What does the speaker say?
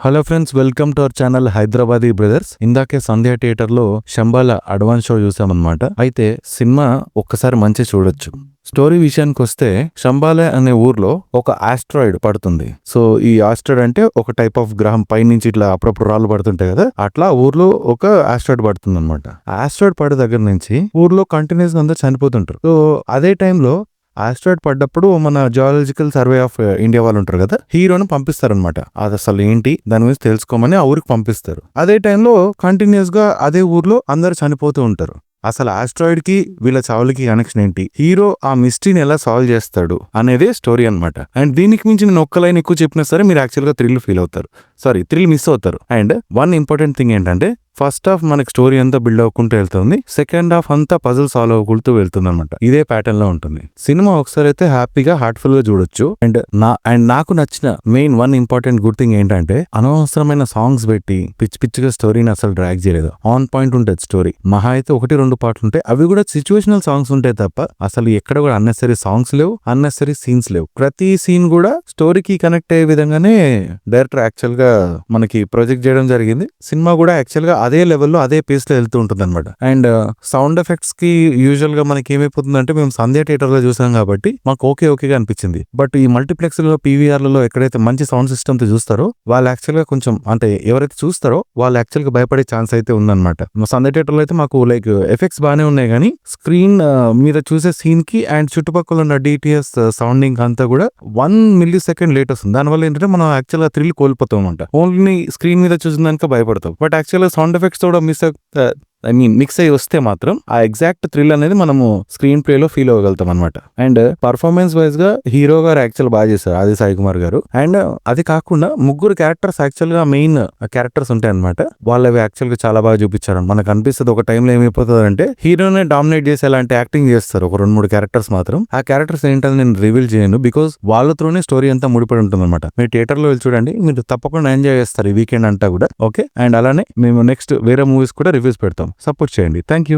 Hello friends, welcome to our channel Hyderabadi brothers. ఇందాకే సంధ్య theatre లో Shambhala advance show చూసామన్నమాట. అయితే cinema ఒక్కసారి మంచి చూడొచ్చు. స్టోరీ విషయానికి వస్తే, శంబాలే అనే ఊర్లో ఒక ఆస్ట్రాయిడ్ పడుతుంది. సో ఈ ఆస్ట్రాయిడ్ అంటే ఒక టైప్ ఆఫ్ గ్రహం పైనుంచి ఇట్లా అప్పుడప్పుడు రాళ్ళు పడుతుంటాయి కదా, అట్లా ఊర్లో ఒక ఆస్ట్రాయిడ్ పడుతుంది అనమాట. ఆస్ట్రాయిడ్ పడే దగ్గర నుంచి ఊర్లో కంటిన్యూస్ గా అందరూ చనిపోతుంటారు. సో అదే టైంలో ఆస్ట్రాయిడ్ పడ్డప్పుడు మన జియాలజికల్ సర్వే ఆఫ్ ఇండియా వాళ్ళు ఉంటారు కదా, హీరోని పంపిస్తారనమాట. అది అసలు ఏంటి దాని గురించి తెలుసుకోమని ఆ ఊరికి పంపిస్తారు. అదే టైంలో కంటిన్యూస్ గా అదే ఊర్లో అందరు చనిపోతూ ఉంటారు. అసలు ఆస్ట్రాయిడ్ కి వీళ్ళ చావులకి కనెక్షన్ ఏంటి, హీరో ఆ మిస్టరీని ఎలా సాల్వ్ చేస్తాడు అనేదే స్టోరీ అనమాట. అండ్ దీనికి మించి నేను ఒక్క లైన్ ఎక్కువ చెప్పినా సరే మీరు యాక్చువల్ గా థ్రిల్ మిస్ అవుతారు. అండ్ వన్ ఇంపార్టెంట్ థింగ్ ఏంటంటే, ఫస్ట్ హాఫ్ మనకి స్టోరీ అంతా బిల్డ్ అవ్వకుంటూ వెళ్తుంది, సెకండ్ హాఫ్ అంతా పజిల్ సాల్వ్ అవ్వకుంటూ వెళ్తుంది అనమాట. ఇదే ప్యాటర్న్ లో ఉంటుంది సినిమా. ఒకసారి అయితే హ్యాపీగా హార్ట్ఫుల్ గా చూడొచ్చు. అండ్ నాకు నచ్చిన main one important good thing ఏంటంటే, అనవసరమైన సాంగ్స్ పెట్టి పిచ్చిగా స్టోరీని అసలు డ్రాగ్ చేయలేదు. ఆన్ పాయింట్ ఉంటుంది స్టోరీ. మహా అయితే 1-2 పాటలు ఉంటాయి, అవి కూడా సిచ్యువేషనల్ సాంగ్స్ ఉంటాయి తప్ప అసలు ఎక్కడ కూడా అన్నెసరీ సాంగ్స్ లేవు, అన్నెసరీ సీన్స్ లేవు. ప్రతి సీన్ కూడా స్టోరీకి కనెక్ట్ అయ్యే విధంగానే డైరెక్టర్ యాక్చువల్ గా మనకి ప్రొజెక్ట్ చేయడం జరిగింది. సినిమా కూడా యాక్చువల్ గా అదే లెవెల్లో అదే పేస్ లో వెళ్తూ ఉంటుంది అనమాట. అండ్ సౌండ్ ఎఫెక్ట్స్ కి యూజువల్ గా మనకి ఏమైపోతుందంటే, మేము సంధ్య థియేటర్ లో చూసాం కాబట్టి మాకు ఓకేగా అనిపించింది. బట్ ఈ మల్టీప్లెక్స్ లో పీవీఆర్లలో ఎక్కడైతే మంచి సౌండ్ సిస్టమ్ తో చూస్తారో వాళ్ళు యాక్చువల్ గా కొంచెం, అంటే ఎవరైతే చూస్తారో వాళ్ళు యాక్చువల్ గా భయపడే ఛాన్స్ అయితే ఉందన్నమాట. సంధ్య థియేటర్ లో అయితే మాకు లైక్ ఎఫెక్ట్స్ బాగానే ఉన్నాయి, కానీ స్క్రీన్ మీద చూసే సీన్ కి అండ్ చుట్టుపక్కల ఉన్న డిటిఎస్ సౌండింగ్ అంతా కూడా 1 millisecond లేట్ వస్తుంది. దానివల్ల ఏంటంటే మనం యాక్చువల్ గా థ్రిల్ కోల్పోతాం అనమాట. ఓన్లీ స్క్రీన్ మీద చూసిన దానికి భయపడతాం. బట్ యాక్చువల్ గా సౌండ్ ఎఫెక్ట్స్ కూడా మిక్స్ అయ్యి వస్తే మాత్రం ఆ ఎగ్జాక్ట్ థ్రిల్ అనేది మనము స్క్రీన్ ప్లే లో ఫీల్ అవ్వగలుగుతాం అనమాట. అండ్ పర్ఫార్మెన్స్ వైజ్ గా హీరో గారు యాక్చువల్ బాగా చేశారు, ఆది సాయి కుమార్ గారు. అండ్ అది కాకుండా 3 క్యారెక్టర్స్ యాక్చువల్ గా మెయిన్ క్యారెక్టర్స్ ఉంటాయి అనమాట. వాళ్ళవి యాక్చువల్ గా చాలా బాగా చూపించారు. మనకు అనిపిస్తుంది ఒక టైంలో ఏమైపోతుంది అంటే, హీరోనే డామినేట్ చేసి అలాంటి యాక్టింగ్ చేస్తారు ఒక 2-3 క్యారెక్టర్స్ మాత్రం. ఆ క్యారెక్టర్స్ ఏంటని నేను రివీల్ చేయను, బికాస్ వాళ్ళతోనే స్టోరీ అంతా ముడిపడి ఉంటుంది అనమాట. మీరు థియేటర్ లో వెళ్ళి చూడండి, మీరు తప్పకుండా ఎంజాయ్ చేస్తారు ఈ వీకెండ్ అంతా కూడా. ఓకే, అండ్ అలానే మేము నెక్స్ట్ వేరే మూవీస్ కూడా రివ్యూస్ పెడతాం. సపోర్ట్ చేయండి. Thank you.